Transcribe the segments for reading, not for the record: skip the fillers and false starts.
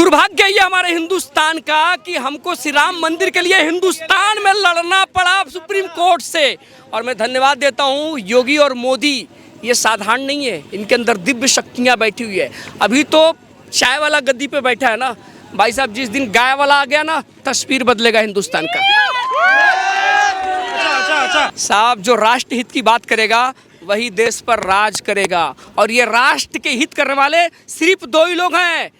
दुर्भाग्य ये हमारे हिंदुस्तान का कि हमको श्री राम मंदिर के लिए हिंदुस्तान में लड़ना पड़ा सुप्रीम कोर्ट से। और मैं धन्यवाद देता हूँ योगी और मोदी, ये साधारण नहीं है, इनके अंदर दिव्य शक्तियाँ बैठी हुई है। अभी तो चाय वाला गद्दी पे बैठा है ना भाई साहब, जिस दिन गाय वाला आ गया ना तस्वीर बदलेगा हिंदुस्तान का। साहब जो राष्ट्र हित की बात करेगा वही देश पर राज करेगा, और ये राष्ट्र के हित करने वाले सिर्फ दो ही लोग हैं,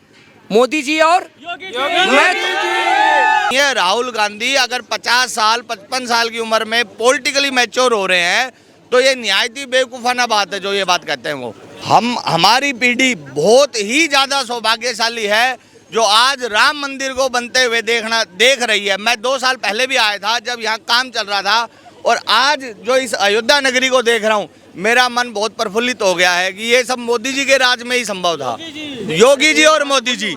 मोदी जी और योगी जी। ये राहुल गांधी अगर 50 साल 55 साल की उम्र में पॉलिटिकली मैच्योर हो रहे हैं तो ये निहायती बेवकूफाना बात है जो ये बात कहते हैं वो। हमारी पीढ़ी बहुत ही ज़्यादा सौभाग्यशाली है जो आज राम मंदिर को बनते हुए देख रही है। मैं 2 साल पहले भी आया था जब यहाँ काम चल रहा था, और आज जो इस अयोध्या नगरी को देख रहा हूँ मेरा मन बहुत प्रफुल्लित हो गया है कि ये सब मोदी जी के राज में ही संभव था। योगी जी और मोदी जी।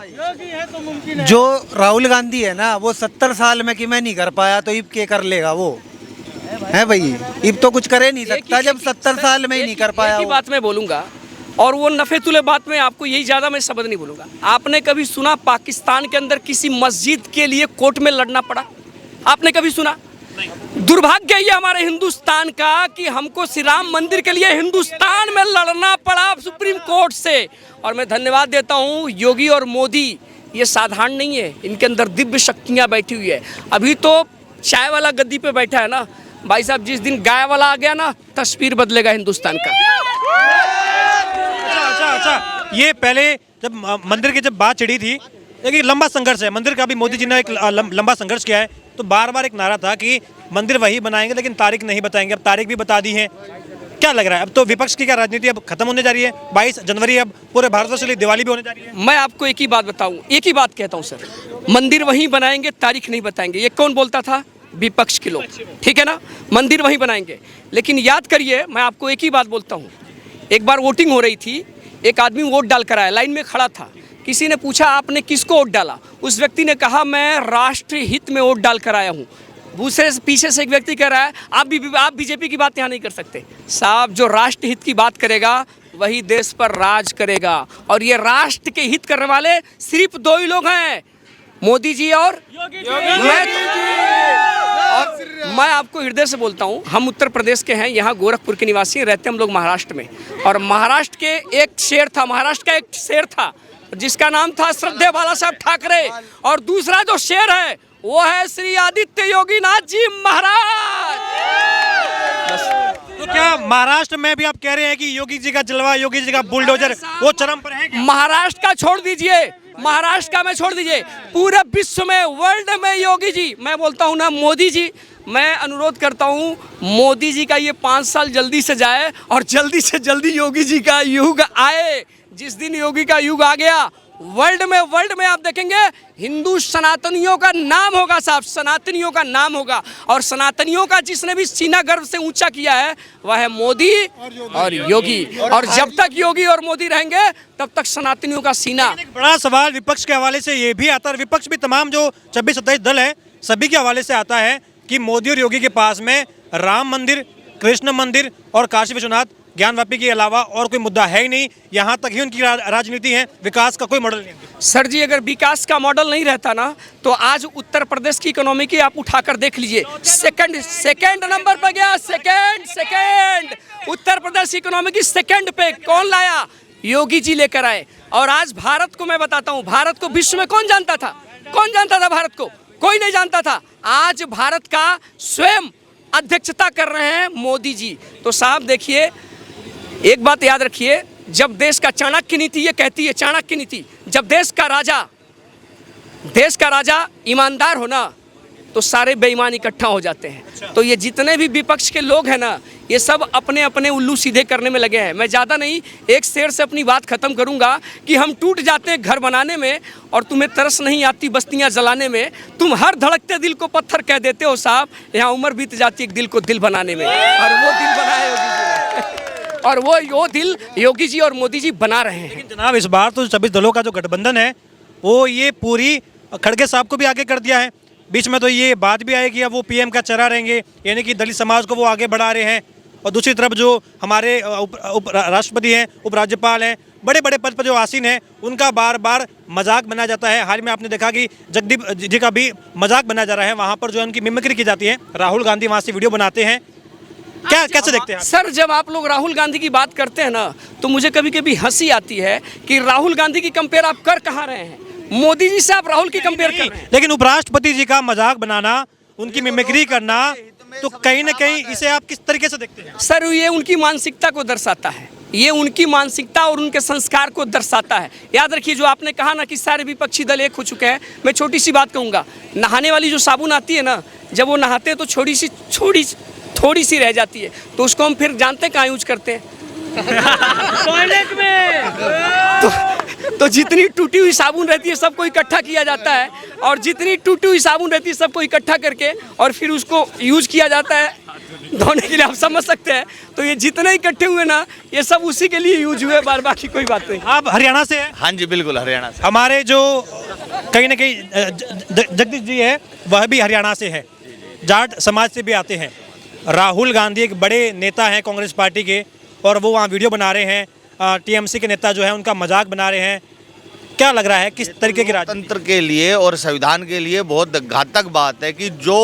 जो राहुल गांधी है ना वो 70 साल में कि मैं नहीं कर पाया तो इब के कर लेगा वो है भाई। इब तो कुछ करे नहीं सकता जब 70 साल में ही नहीं कर पाया। एक बात मैं बोलूँगा, और वो नफेतुले बात में आपको यही ज़्यादा मैं शब्द नहीं बोलूँगा। आपने कभी सुना पाकिस्तान के अंदर किसी मस्जिद के लिए कोर्ट में लड़ना पड़ा? आपने कभी सुना? दुर्भाग्य ये हमारे हिंदुस्तान का कि हमको श्री राम मंदिर के लिए हिंदुस्तान में लड़ना पड़ा सुप्रीम कोर्ट से। और मैं धन्यवाद देता हूँ योगी और मोदी, ये साधारण नहीं है, इनके अंदर दिव्य शक्तियाँ बैठी हुई है। अभी तो चाय वाला गद्दी पे बैठा है ना भाई साहब, जिस दिन गाय वाला आ गया ना तस्वीर बदलेगा हिंदुस्तान का। अच्छा, ये पहले जब मंदिर की जब बात छिड़ी थी, एक लंबा संघर्ष है मंदिर का भी, मोदी जी ने एक लंबा संघर्ष किया है, तो बार बार एक नारा था कि मंदिर वही बनाएंगे लेकिन तारीख नहीं बताएंगे। अब तारीख भी बता दी है। क्या लग रहा है अब तो विपक्ष की क्या राजनीति अब खत्म होने जा रही है? 22 जनवरी अब पूरे भारतवर्ष के लिए दिवाली भी होने जा रही है। मैं आपको एक ही बात बताऊं, एक ही बात कहता हूं सर, मंदिर वहीं बनाएंगे तारीख नहीं बताएंगे। ये कौन बोलता था? विपक्ष के लोग, ठीक है ना। मंदिर वहीं बनाएंगे, लेकिन याद करिए मैं आपको एक ही बात बोलता हूँ। एक बार वोटिंग हो रही थी, एक आदमी वोट डाल कर आया, लाइन में खड़ा था, किसी ने पूछा आपने किसको वोट डाला? उस व्यक्ति ने कहा मैं राष्ट्र हित में वोट डाल कर आया हूँ। दूसरे पीछे से एक व्यक्ति कह रहा है आप बीजेपी की बात यहाँ नहीं कर सकते। साहब जो राष्ट्र हित की बात करेगा वही देश पर राज करेगा, और ये राष्ट्र के हित करने वाले सिर्फ दो ही लोग हैं, मोदी जी और योगी जी। और मैं आपको हृदय से बोलता हूँ, हम उत्तर प्रदेश के हैं, यहाँ गोरखपुर के निवासी, रहते हम लोग महाराष्ट्र में, और महाराष्ट्र के एक शेर था, महाराष्ट्र का एक शेर था जिसका नाम था श्रद्धेय बाला साहब ठाकरे, और दूसरा जो शेर है वो है श्री आदित्य योगी नाथ जी महाराज। तो क्या महाराष्ट्र में भी आप कह रहे हैं कि योगी जी का जलवा, योगी जी का बुलडोजर वो चरम पर है? महाराष्ट्र का छोड़ दीजिए, महाराष्ट्र का मैं छोड़ दीजिए, पूरे विश्व में, वर्ल्ड में योगी जी, मैं बोलता हूँ ना मोदी जी, मैं अनुरोध करता हूँ मोदी जी का ये 5 साल जल्दी से जाए और जल्दी से जल्दी योगी जी का युग आए। जिस दिन योगी का युग आ गया वर्ल्ड में आप देखेंगे हिंदू सनातनियों का नाम होगा साहब, सनातनियों का नाम होगा, और सनातनियों का जिसने भी सीना गर्व से ऊंचा किया है वह है मोदी और योगी। और जब तक योगी और मोदी रहेंगे तब तक सनातनियों का सीना। एक बड़ा सवाल विपक्ष के हवाले से ये भी आता है, विपक्ष भी तमाम जो 26-27 दल है सभी के हवाले से आता है कि मोदी और योगी के पास में राम मंदिर, कृष्ण मंदिर और काशी विश्वनाथ ज्ञानवापी के अलावा और कोई मुद्दा है ही नहीं। यहाँ तक ही उनकी राजनीति है, विकास का कोई मॉडल नहीं है। सर जी अगर विकास का मॉडल नहीं रहता ना तो आज उत्तर प्रदेश की इकोनॉमी की आप उठाकर देख लीजिए, सेकंड नंबर पर गया, सेकंड उत्तर प्रदेश इकोनॉमी की सेकंड पे कौन लाया? योगी जी लेकर आए। और आज भारत को मैं बताता हूँ, भारत को विश्व में कौन जानता था? कौन जानता था भारत को? कोई नहीं जानता था। आज भारत का स्वयं अध्यक्षता कर रहे हैं मोदी जी। तो साहब देखिए, एक बात याद रखिए, जब देश का चाणक्य नीति ये कहती है, चाणक्य नीति, जब देश का राजा ईमानदार हो ना तो सारे बेईमान इकट्ठा हो जाते हैं। तो ये जितने भी विपक्ष के लोग हैं ना ये सब अपने अपने उल्लू सीधे करने में लगे हैं। मैं ज़्यादा नहीं, एक शेर से अपनी बात ख़त्म करूंगा कि हम टूट जाते हैं घर बनाने में और तुम्हें तरस नहीं आती बस्तियां जलाने में। तुम हर धड़कते दिल को पत्थर कह देते हो साहब, यहाँ उम्र बीत जाती है एक दिल को दिल बनाने में, और वो दिल बनाए योगी जी और वो दिल योगी जी और मोदी जी बना रहे हैं। लेकिन जनाब इस बार तो 26 दलों का जो गठबंधन है वो ये पूरी खड़गे साहब को भी आगे कर दिया है। बीच में तो ये बात भी आई कि अब वो पीएम का चेहरा रहेंगे, यानी कि दलित समाज को वो आगे बढ़ा रहे हैं। और दूसरी तरफ जो हमारे उप राष्ट्रपति हैं, उपराज्यपाल हैं, बड़े बड़े पद पर जो आसीन हैं, उनका बार बार मजाक बनाया जाता है। हाल में आपने देखा कि जगदीप जी का भी मजाक बनाया जा रहा है, वहाँ पर जो है उनकी मिमिक्री की जाती है। राहुल गांधी वहाँ से वीडियो बनाते हैं, क्या कैसे देखते हैं आप? सर, जब आप लोग राहुल गांधी की बात करते हैं ना, तो मुझे कभी कभी हंसी आती है कि राहुल गांधी की कंपेयर आप कर कहाँ रहे हैं? मोदी जी से आप राहुल की कंपेयर कर रहे हैं। लेकिन उपराष्ट्रपति जी का मजाक बनाना, उनकी मिमिक्री करना, तो कहीं ना कहीं इसे आप किस तरीके से देखते हैं? सर, ये उनकी मानसिकता को दर्शाता है, ये उनकी मानसिकता और उनके संस्कार को दर्शाता है। याद रखिए, जो आपने कहा ना कि सारे विपक्षी दल एक हो चुके हैं, मैं छोटी सी बात कहूँगा। नहाने वाली जो साबुन आती है ना, जब वो नहाते हैं तो थोड़ी सी रह जाती है, तो उसको हम फिर जानते कहाँ यूज करते हैं? टॉयलेट में। तो जितनी टूटी हुई साबुन रहती है सबको इकट्ठा किया जाता है, और जितनी टूटी हुई साबुन रहती है सबको इकट्ठा करके और फिर उसको यूज किया जाता है धोने के लिए। आप समझ सकते हैं। तो ये जितने इकट्ठे हुए ना, ये सब उसी के लिए यूज हुए, बार बाकी कोई बात नहीं। आप हरियाणा से हैं? हाँ जी, बिल्कुल हरियाणा से। हमारे जो कहीं ना कहीं जगदीश जी है, वह भी हरियाणा से है, जाट समाज से भी आते हैं। राहुल गांधी एक बड़े नेता हैं कांग्रेस पार्टी के, और वो वहाँ वीडियो बना रहे हैं। टीएमसी के नेता जो है उनका मजाक बना रहे हैं। क्या लग रहा है किस तरीके की लोकतंत्र के लिए और संविधान के लिए बहुत घातक बात है कि जो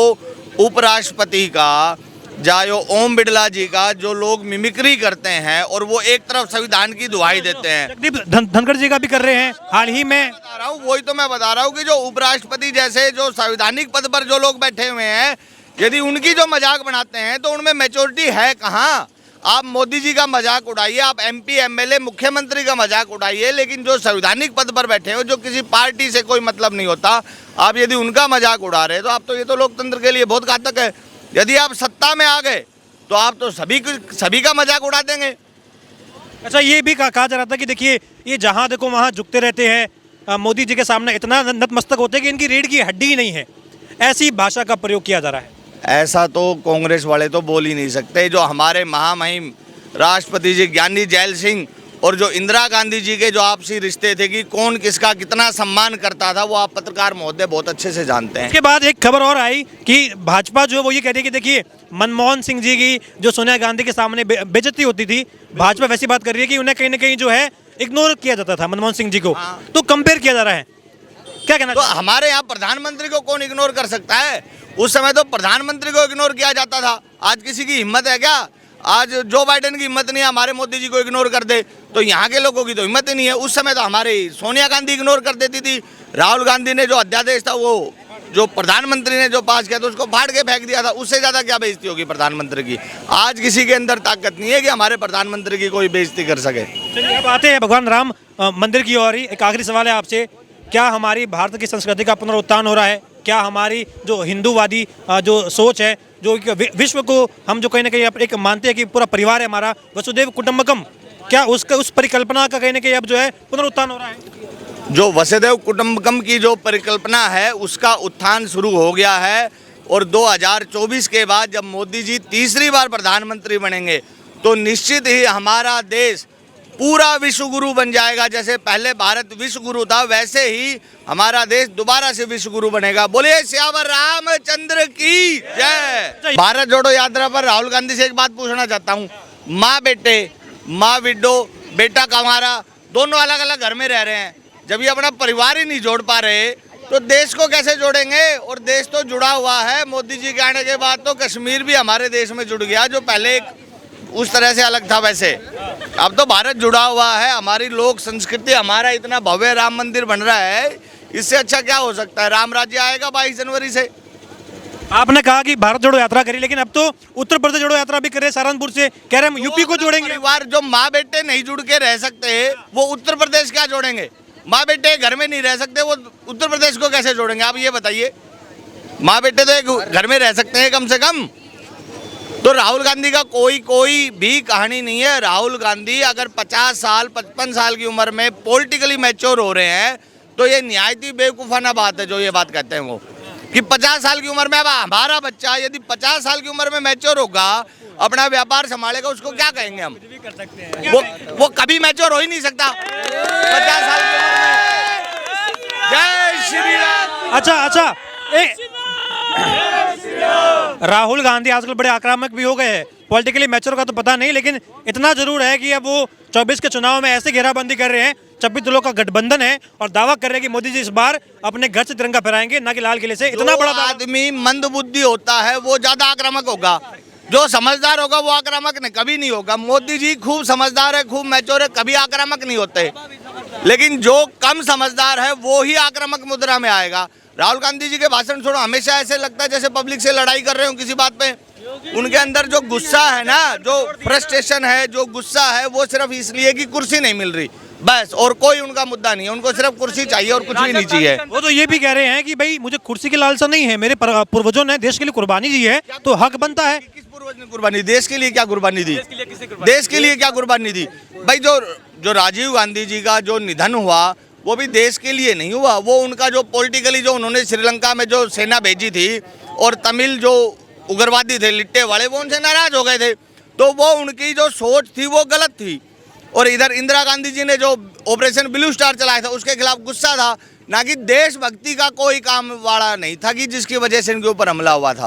उपराष्ट्रपति का, चाहे ओम बिरला जी का, जो लोग मिमिक्री करते हैं और वो एक तरफ संविधान की दुहाई देते हैं। जगदीप धनखड़ जी का भी कर रहे हैं हाल ही में। बता रहा हूँ, वही तो मैं बता रहा हूँ कि जो उपराष्ट्रपति जैसे जो संवैधानिक पद पर जो लोग बैठे हुए हैं, यदि उनकी जो मजाक बनाते हैं तो उनमें मैच्योरिटी है कहाँ? आप मोदी जी का मजाक उड़ाइए, आप एमपी एमएलए मुख्यमंत्री का मजाक उड़ाइए, लेकिन जो संवैधानिक पद पर बैठे हो, जो किसी पार्टी से कोई मतलब नहीं होता, आप यदि उनका मजाक उड़ा रहे तो आप तो, ये तो लोकतंत्र के लिए बहुत घातक है। यदि आप सत्ता में आ गए तो आप तो सभी का मजाक उड़ा देंगे। अच्छा, ये भी कहा जा रहा था कि देखिए, ये जहाँ देखो वहाँ झुकते रहते हैं, मोदी जी के सामने इतना नतमस्तक होते हैं कि इनकी रीढ़ की हड्डी ही नहीं है। ऐसी भाषा का प्रयोग किया जा रहा है। ऐसा तो कांग्रेस वाले तो बोल ही नहीं सकते। जो हमारे महामहिम राष्ट्रपति जी ज्ञानी जैल सिंह और जो इंदिरा गांधी जी के जो आपसी रिश्ते थे कि कौन किसका कितना सम्मान करता था, वो आप पत्रकार महोदय बहुत अच्छे से जानते हैं। इसके बाद एक खबर और आई कि भाजपा जो वो ये कह रही है कि देखिए, मनमोहन सिंह जी की जो सोनिया गांधी के सामने बेइज्जती होती थी, भाजपा वैसी बात कर रही है कि उन्हें कहीं ना कहीं जो है इग्नोर किया जाता था मनमोहन सिंह जी को। तो कंपेयर किया जा रहा है, क्या कहना? तो हमारे यहाँ प्रधानमंत्री को कौन इग्नोर कर सकता है? उस समय तो प्रधानमंत्री को इग्नोर किया जाता था। आज किसी की हिम्मत है क्या? आज जो बाइडेन की हिम्मत नहीं है हमारे मोदी जी को इग्नोर कर दे, तो यहाँ के लोगों की तो हिम्मत ही नहीं है। उस समय तो हमारे सोनिया गांधी इग्नोर कर देती थी। राहुल गांधी ने जो अध्यादेश था, वो जो प्रधानमंत्री ने जो पास किया था, उसको फाड़ के फेंक दिया था। उससे ज़्यादा क्या बेइज्जती होगी प्रधानमंत्री की? आज किसी के अंदर ताकत नहीं है कि हमारे प्रधानमंत्री की कोई बेइज्जती कर सके। चलिए, अब आते हैं भगवान राम मंदिर की ओर ही। एक आखिरी सवाल है आपसे, क्या हमारी भारत की संस्कृति का पुनरुत्थान हो रहा है? क्या हमारी जो हिंदूवादी जो सोच है, जो विश्व को हम जो कहीं ना कहीं एक मानते हैं कि पूरा परिवार है हमारा, वसुदेव कुटुंबकम, क्या उस परिकल्पना का कहीं ना कहीं अब जो है पुनरुत्थान हो रहा है? जो वसुधैव कुटुंबकम की जो परिकल्पना है, उसका उत्थान शुरू हो गया है। और 2024 के बाद जब मोदी जी तीसरी बार प्रधानमंत्री बनेंगे तो निश्चित ही हमारा देश पूरा विश्व गुरु बन जाएगा। जैसे पहले भारत विश्व गुरु था, वैसे ही हमारा देश दोबारा से विश्व गुरु बनेगा। बोलिए श्यावर रामचंद्र की जय। भारत जोड़ो यात्रा पर राहुल गांधी से एक बात पूछना चाहता हूँ। माँ बेटे, माँ विडो, बेटा कमारा, दोनों अलग अलग घर में रह रहे हैं। जब ये अपना परिवार ही नहीं जोड़ पा रहे तो देश को कैसे जोड़ेंगे? और देश तो जुड़ा हुआ है। मोदी जी के आने के बाद तो कश्मीर भी हमारे देश में जुड़ गया, जो पहले उस तरह से अलग था। वैसे अब तो भारत जुड़ा हुआ है। हमारी लोक संस्कृति, हमारा इतना भव्य राम मंदिर बन रहा है, इससे अच्छा क्या हो सकता है? राम राज्य आएगा 22 जनवरी से। आपने कहा कि भारत जोड़ो यात्रा करी, लेकिन अब तो उत्तर प्रदेश जोड़ो यात्रा भी कर रहे हैं। सहारनपुर से कह रहे हैं यूपी को जोड़ेंगे। परिवार जो माँ बेटे नहीं जुड़ के रह सकते, वो उत्तर प्रदेश क्या जोड़ेंगे? माँ बेटे घर में नहीं रह सकते, वो उत्तर प्रदेश को कैसे जोड़ेंगे? आप ये बताइए। माँ बेटे तो एक घर में रह सकते हैं कम से कम। तो राहुल गांधी का कोई भी कहानी नहीं है। राहुल गांधी अगर 50 साल 55 साल की उम्र में पॉलिटिकली मैच्योर हो रहे हैं तो ये निहायत ही बेवकूफ़ाना बात है जो ये बात कहते हैं वो, कि 50 साल की उम्र में अब हमारा बच्चा यदि 50 साल की उम्र में मैच्योर होगा, अपना व्यापार संभालेगा, उसको क्या कहेंगे हम? वो कभी मैच्योर हो ही नहीं सकता 50 साल की उम्र में। जय श्री राम। अच्छा राहुल गांधी आजकल बड़े आक्रामक भी हो गए हैं। पॉलिटिकली मैच्योर का तो पता नहीं, लेकिन इतना जरूर है कि अब वो 24 के चुनाव में ऐसे घेराबंदी कर रहे हैं, 26 दलों का गठबंधन है और दावा कर रहे हैं कि मोदी जी इस बार अपने घर से तिरंगा फहराएंगे, ना कि लाल किले से। इतना बड़ा दावा। आदमी मंदबुद्धि होता है वो ज्यादा आक्रामक होगा, जो समझदार होगा वो आक्रामक नहीं कभी नहीं होगा। मोदी जी खूब समझदार है, खूब मैच्योर है, कभी आक्रामक नहीं होते। लेकिन जो कम समझदार है वो ही आक्रामक मुद्रा में आएगा। राहुल गांधी जी के भाषण सुनो, हमेशा ऐसे लगता है जैसे पब्लिक से लड़ाई कर रहे हो किसी बात पे। उनके अंदर जो गुस्सा है ना, जो फ्रस्ट्रेशन है, जो गुस्सा है, वो सिर्फ इसलिए कि कुर्सी नहीं मिल रही, बस, और कोई उनका मुद्दा नहीं है। उनको सिर्फ कुर्सी चाहिए और कुछ भी नहीं चाहिए। वो तो ये भी कह रहे हैं कि भाई मुझे कुर्सी की लालसा नहीं है, मेरे पूर्वजों ने देश के लिए कुर्बानी दी है, तो हक बनता है। किस पूर्वज ने कुर्बानी? देश के लिए क्या कुर्बानी दी? देश के लिए क्या कुर्बानी दी भाई? जो राजीव गांधी जी का जो निधन हुआ वो भी देश के लिए नहीं हुआ। वो उनका जो पॉलिटिकली जो उन्होंने श्रीलंका में जो सेना भेजी थी और तमिल जो उग्रवादी थे लिट्टे वाले, वो उनसे नाराज हो गए थे, तो वो उनकी जो सोच थी वो गलत थी। और इधर इंदिरा गांधी जी ने जो ऑपरेशन ब्लू स्टार चलाया था उसके खिलाफ गुस्सा था, ना कि देशभक्ति का कोई काम वाला नहीं था कि जिसकी वजह से इनके ऊपर हमला हुआ था।